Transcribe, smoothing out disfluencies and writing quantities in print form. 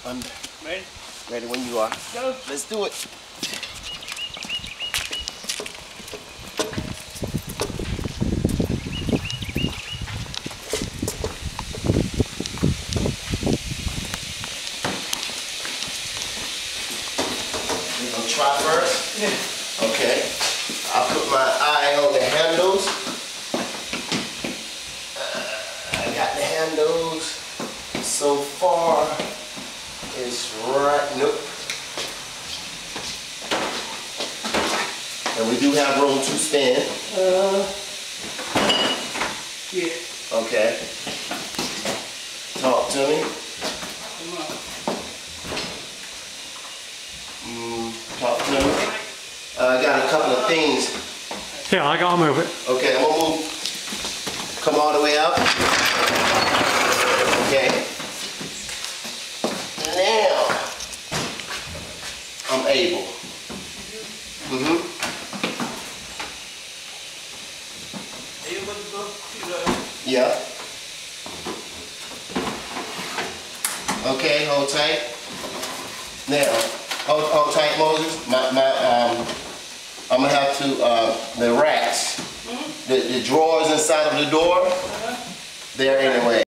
under. Ready? Ready when you are. Go. Let's do it. We're gonna try first? Yeah. Okay. I'll put my eye on the handles. I got the handles. So far, it's right. Nope. And we do have room to stand. Yeah. Okay. Talk to me. Come on. Talk to me. I got a couple of things. Yeah, I'll move it. Okay, I'm gonna move. Come all the way up. Okay. Now, I'm able. Able to go to the... Yeah. Okay, hold tight. Now, hold tight, Moses. I'm gonna have to, the racks, the drawers inside of the door, there anyway.